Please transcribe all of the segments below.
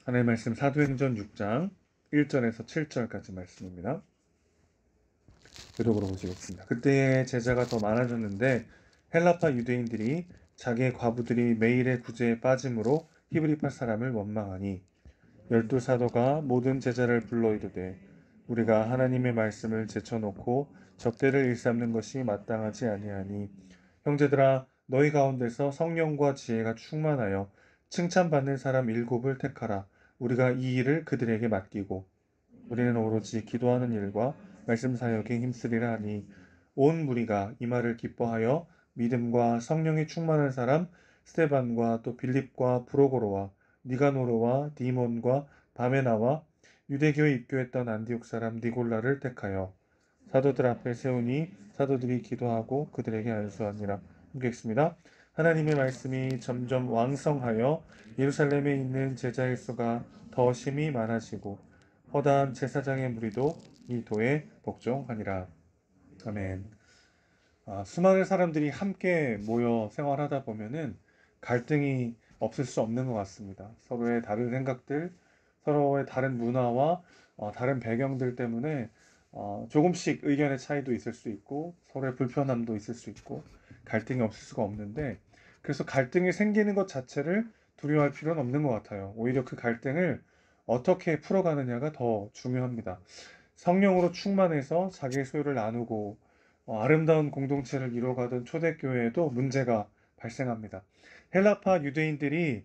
하나님의 말씀 사도행전 6장 1절에서 7절까지 말씀입니다. 교독으로 보시겠습니다. 그때의 제자가 더 많아졌는데 헬라파 유대인들이 자기의 과부들이 매일의 구제에 빠짐으로 히브리파 사람을 원망하니 열두 사도가 모든 제자를 불러 이르되 우리가 하나님의 말씀을 제쳐놓고 접대를 일삼는 것이 마땅하지 아니하니 형제들아 너희 가운데서 성령과 지혜가 충만하여 칭찬받는 사람 7을 택하라. 우리가 이 일을 그들에게 맡기고 우리는 오로지 기도하는 일과 말씀 사역에 힘쓰리라 하니 온 무리가 이 말을 기뻐하여 믿음과 성령이 충만한 사람 스데반과 또 빌립과 브로고로와 니가노르와 디몬과 바메나와 유대교에 입교했던 안디옥 사람 니골라를 택하여 사도들 앞에 세우니 사도들이 기도하고 그들에게 안수하니라. 함께 읽습니다. 하나님의 말씀이 점점 왕성하여 예루살렘에 있는 제자의 수가 더 심히 많아지고 허다한 제사장의 무리도 이 도에 복종하니라. 아멘. 수많은 사람들이 함께 모여 생활하다 보면은 갈등이 없을 수 없는 것 같습니다. 서로의 다른 생각들, 서로의 다른 문화와 다른 배경들 때문에 조금씩 의견의 차이도 있을 수 있고 서로의 불편함도 있을 수 있고 갈등이 없을 수가 없는데 그래서 갈등이 생기는 것 자체를 두려워할 필요는 없는 것 같아요. 오히려 그 갈등을 어떻게 풀어가느냐가 더 중요합니다. 성령으로 충만해서 자기의 소유를 나누고 아름다운 공동체를 이뤄가던 초대교회에도 문제가 발생합니다. 헬라파 유대인들이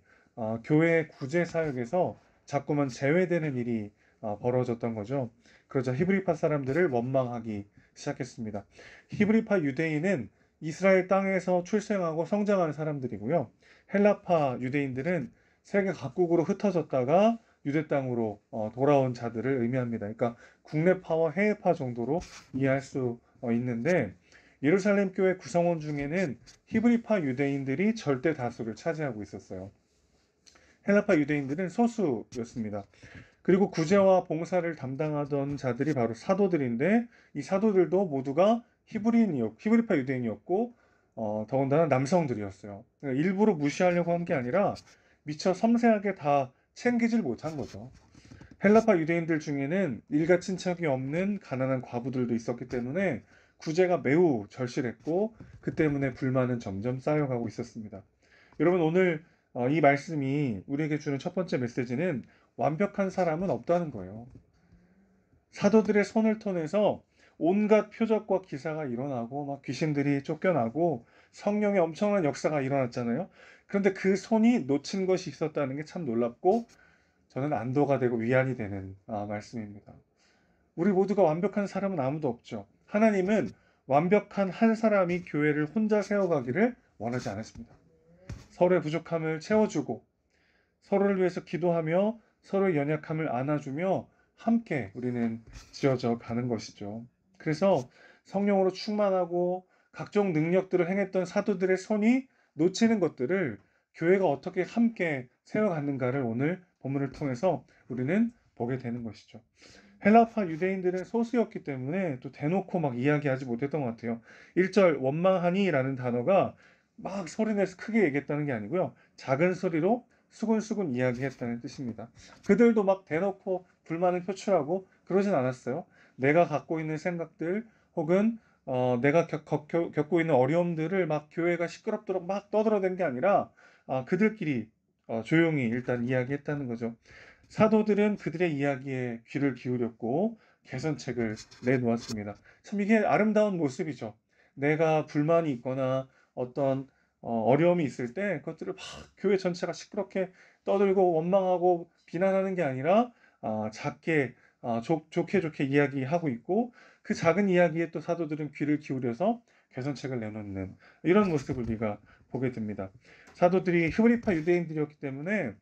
교회 구제 사역에서 자꾸만 제외되는 일이 벌어졌던 거죠. 그러자 히브리파 사람들을 원망하기 시작했습니다. 히브리파 유대인은 이스라엘 땅에서 출생하고 성장한 사람들이고요. 헬라파 유대인들은 세계 각국으로 흩어졌다가 유대 땅으로 돌아온 자들을 의미합니다. 그러니까 국내파와 해외파 정도로 이해할 수 있는데 예루살렘 교회 구성원 중에는 히브리파 유대인들이 절대 다수를 차지하고 있었어요. 헬라파 유대인들은 소수였습니다. 그리고 구제와 봉사를 담당하던 자들이 바로 사도들인데 이 사도들도 모두가 히브리파 유대인이었고 더군다나 남성들이었어요. 그러니까 일부러 무시하려고 한 게 아니라 미처 섬세하게 다 챙기질 못한 거죠. 헬라파 유대인들 중에는 일가 친척이 없는 가난한 과부들도 있었기 때문에 구제가 매우 절실했고 그 때문에 불만은 점점 쌓여가고 있었습니다. 여러분 오늘 이 말씀이 우리에게 주는 첫 번째 메시지는 완벽한 사람은 없다는 거예요. 사도들의 손을 통해서 온갖 표적과 기사가 일어나고 막 귀신들이 쫓겨나고 성령의 엄청난 역사가 일어났잖아요. 그런데 그 손이 놓친 것이 있었다는 게 참 놀랍고 저는 안도가 되고 위안이 되는 말씀입니다. 우리 모두가 완벽한 사람은 아무도 없죠. 하나님은 완벽한 한 사람이 교회를 혼자 세워가기를 원하지 않았습니다. 서로의 부족함을 채워주고 서로를 위해서 기도하며 서로의 연약함을 안아주며 함께 우리는 지어져 가는 것이죠. 그래서 성령으로 충만하고 각종 능력들을 행했던 사도들의 손이 놓치는 것들을 교회가 어떻게 함께 세워갔는가를 오늘 본문을 통해서 우리는 보게 되는 것이죠. 헬라파 유대인들은 소수였기 때문에 또 대놓고 막 이야기하지 못했던 것 같아요. 1절 원망하니라는 단어가 막 소리내서 크게 얘기했다는 게 아니고요. 작은 소리로 수근수근 이야기했다는 뜻입니다. 그들도 막 대놓고 불만을 표출하고 그러진 않았어요. 내가 갖고 있는 생각들 혹은 내가 겪고 있는 어려움들을 막 교회가 시끄럽도록 막 떠들어댄 게 아니라 그들끼리 조용히 일단 이야기했다는 거죠. 사도들은 그들의 이야기에 귀를 기울였고 개선책을 내놓았습니다. 참 이게 아름다운 모습이죠. 내가 불만이 있거나 어떤 어려움이 있을 때 그것들을 막 교회 전체가 시끄럽게 떠들고 원망하고 비난하는 게 아니라 작게 좋게 좋게 이야기하고 있고 그 작은 이야기에 또 사도들은 귀를 기울여서 개선책을 내놓는 이런 모습을 우리가 보게 됩니다. 사도들이 히브리파 유대인들이었기 때문에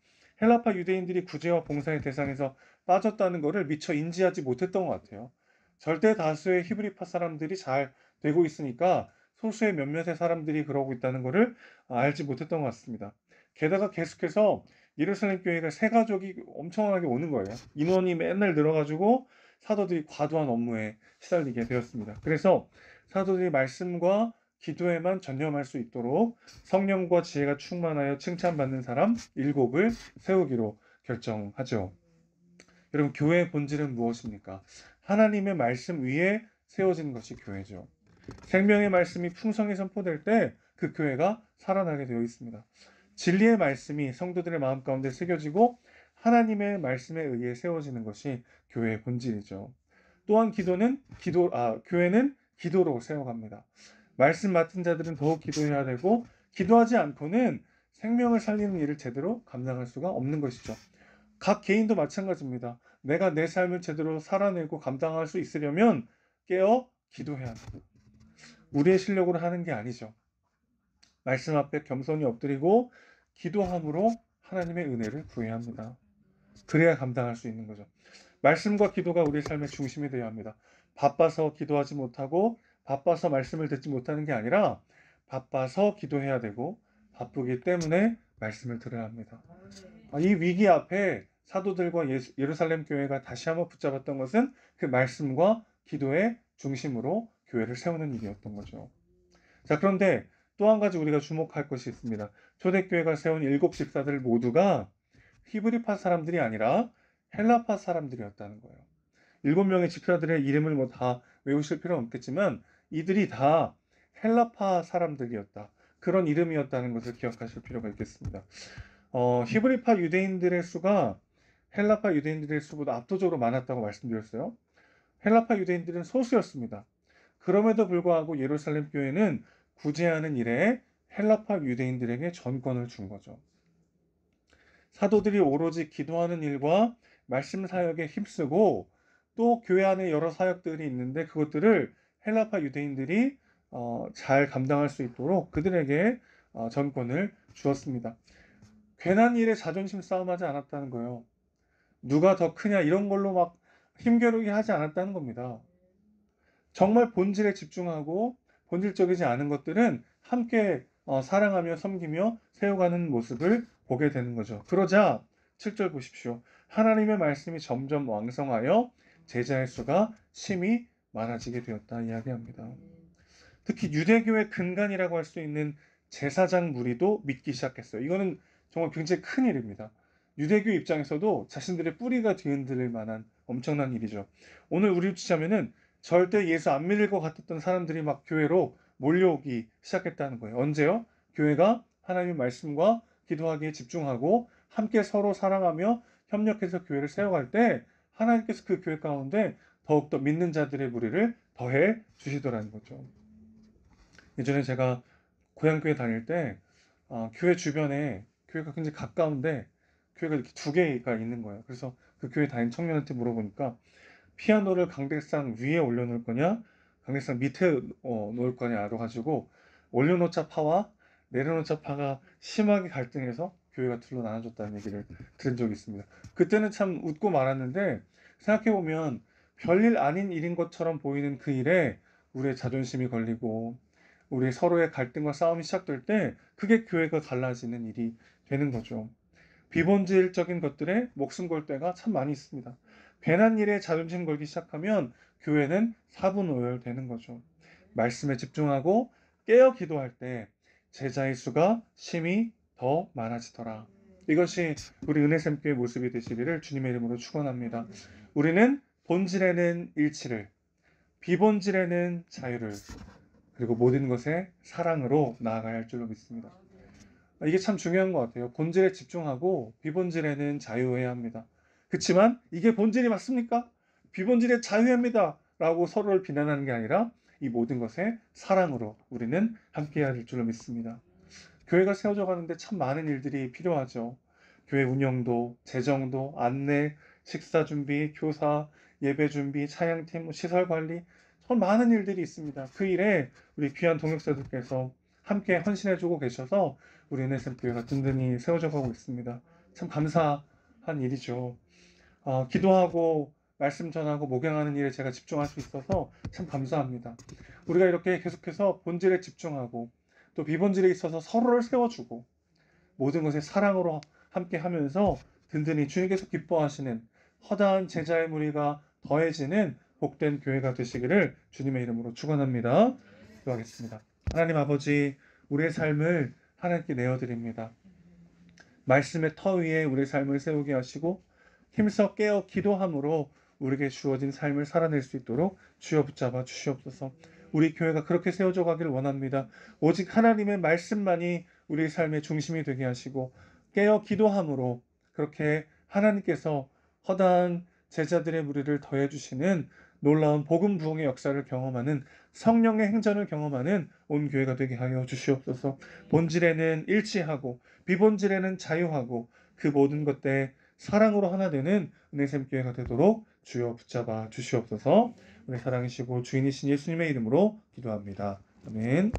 헬라파 유대인들이 구제와 봉사의 대상에서 빠졌다는 것을 미처 인지하지 못했던 것 같아요. 절대 다수의 히브리파 사람들이 잘 되고 있으니까 소수의 몇몇의 사람들이 그러고 있다는 것을 알지 못했던 것 같습니다. 게다가 계속해서 예루살렘 교회가 새 가족이 엄청나게 오는 거예요. 인원이 맨날 늘어가지고 사도들이 과도한 업무에 시달리게 되었습니다. 그래서 사도들이 말씀과 기도에만 전념할 수 있도록 성령과 지혜가 충만하여 칭찬받는 사람 7을 세우기로 결정하죠. 여러분, 교회의 본질은 무엇입니까? 하나님의 말씀 위에 세워진 것이 교회죠. 생명의 말씀이 풍성히 선포될 때 그 교회가 살아나게 되어 있습니다. 진리의 말씀이 성도들의 마음 가운데 새겨지고 하나님의 말씀에 의해 세워지는 것이 교회의 본질이죠. 또한 교회는 기도로 세워갑니다. 말씀 맡은 자들은 더욱 기도해야 되고, 기도하지 않고는 생명을 살리는 일을 제대로 감당할 수가 없는 것이죠. 각 개인도 마찬가지입니다. 내가 내 삶을 제대로 살아내고 감당할 수 있으려면 깨어 기도해야 합니다. 우리의 실력으로 하는 게 아니죠. 말씀 앞에 겸손히 엎드리고 기도함으로 하나님의 은혜를 구해야 합니다. 그래야 감당할 수 있는 거죠. 말씀과 기도가 우리 삶의 중심이 되어야 합니다. 바빠서 기도하지 못하고 바빠서 말씀을 듣지 못하는 게 아니라 바빠서 기도해야 되고 바쁘기 때문에 말씀을 들어야 합니다. 이 위기 앞에 사도들과 예루살렘 교회가 다시 한번 붙잡았던 것은 그 말씀과 기도의 중심으로 교회를 세우는 일이었던 거죠. 자, 그런데 또 한 가지 우리가 주목할 것이 있습니다. 초대교회가 세운 7 집사들 모두가 히브리파 사람들이 아니라 헬라파 사람들이었다는 거예요. 7명의 집사들의 이름을 뭐 다 외우실 필요는 없겠지만 이들이 다 헬라파 사람들이었다. 그런 이름이었다는 것을 기억하실 필요가 있겠습니다. 히브리파 유대인들의 수가 헬라파 유대인들의 수보다 압도적으로 많았다고 말씀드렸어요. 헬라파 유대인들은 소수였습니다. 그럼에도 불구하고 예루살렘 교회는 구제하는 일에 헬라파 유대인들에게 전권을 준 거죠. 사도들이 오로지 기도하는 일과 말씀 사역에 힘쓰고 또 교회 안에 여러 사역들이 있는데 그것들을 헬라파 유대인들이 잘 감당할 수 있도록 그들에게 전권을 주었습니다. 괜한 일에 자존심 싸움하지 않았다는 거예요. 누가 더 크냐 이런 걸로 막 힘겨루기 하지 않았다는 겁니다. 정말 본질에 집중하고 본질적이지 않은 것들은 함께 사랑하며 섬기며 세워가는 모습을 보게 되는 거죠. 그러자 7절 보십시오. 하나님의 말씀이 점점 왕성하여 제자의 수가 심히 많아지게 되었다 이야기합니다. 특히 유대교의 근간이라고 할 수 있는 제사장 무리도 믿기 시작했어요. 이거는 정말 굉장히 큰 일입니다. 유대교 입장에서도 자신들의 뿌리가 뒤흔들릴 만한 엄청난 일이죠. 오늘 우리를 치자면은 절대 예수 안 믿을 것 같았던 사람들이 막 교회로 몰려오기 시작했다는 거예요. 언제요? 교회가 하나님의 말씀과 기도하기에 집중하고 함께 서로 사랑하며 협력해서 교회를 세워갈 때 하나님께서 그 교회 가운데 더욱더 믿는 자들의 무리를 더해 주시더라는 거죠. 예전에 제가 고향교회 다닐 때 교회 주변에 교회가 굉장히 가까운데 교회가 이렇게 2개가 있는 거예요. 그래서 그 교회 다닌 청년한테 물어보니까 피아노를 강대상 위에 올려놓을 거냐 강대상 밑에 놓을 거냐로 가지고 올려놓자 파와 내려놓자 파가 심하게 갈등해서 교회가 둘로 나눠졌다는 얘기를 들은 적이 있습니다. 그때는 참 웃고 말았는데 생각해보면 별일 아닌 일인 것처럼 보이는 그 일에 우리의 자존심이 걸리고 우리 서로의 갈등과 싸움이 시작될 때 그게 교회가 갈라지는 일이 되는 거죠. 비본질적인 것들에 목숨 걸 때가 참 많이 있습니다. 괜한 일에 자존심 걸기 시작하면 교회는 사분오열되는 거죠. 말씀에 집중하고 깨어 기도할 때 제자의 수가 심히 더 많아지더라. 이것이 우리 은혜샘교의 모습이 되시기를 주님의 이름으로 축원합니다. 우리는 본질에는 일치를, 비본질에는 자유를, 그리고 모든 것에 사랑으로 나아가야 할 줄로 믿습니다. 이게 참 중요한 것 같아요. 본질에 집중하고 비본질에는 자유해야 합니다. 그렇지만 이게 본질이 맞습니까? 비본질에 자유합니다. 라고 서로를 비난하는 게 아니라 이 모든 것에 사랑으로 우리는 함께해야 할 줄로 믿습니다. 교회가 세워져 가는데 참 많은 일들이 필요하죠. 교회 운영도, 재정도, 안내, 식사 준비, 교사, 예배 준비, 찬양팀, 시설 관리, 정말 많은 일들이 있습니다. 그 일에 우리 귀한 동역자들께서 함께 헌신해주고 계셔서 우리 은혜샘 교회가 든든히 세워져 가고 있습니다. 참 감사한 일이죠. 기도하고 말씀 전하고 목양하는 일에 제가 집중할 수 있어서 참 감사합니다. 우리가 이렇게 계속해서 본질에 집중하고 또 비본질에 있어서 서로를 세워주고 모든 것에 사랑으로 함께 하면서 든든히 주님께서 기뻐하시는 허다한 제자의 무리가 더해지는 복된 교회가 되시기를 주님의 이름으로 축원합니다. 기도하겠습니다. 하나님 아버지, 우리의 삶을 하나님께 내어드립니다. 말씀의 터 위에 우리 삶을 세우게 하시고 힘써 깨어 기도함으로 우리에게 주어진 삶을 살아낼 수 있도록 주여 붙잡아 주시옵소서. 우리 교회가 그렇게 세워져 가길 원합니다. 오직 하나님의 말씀만이 우리 삶의 중심이 되게 하시고 깨어 기도함으로 그렇게 하나님께서 허다한 제자들의 무리를 더해 주시는 놀라운 복음 부흥의 역사를 경험하는 성령의 행전을 경험하는 온 교회가 되게 하여 주시옵소서. 본질에는 일치하고 비본질에는 자유하고 그 모든 것들에 사랑으로 하나 되는 은혜샘 교회가 되도록 주여 붙잡아 주시옵소서. 우리 사랑이시고 주인이신 예수님의 이름으로 기도합니다. 아멘.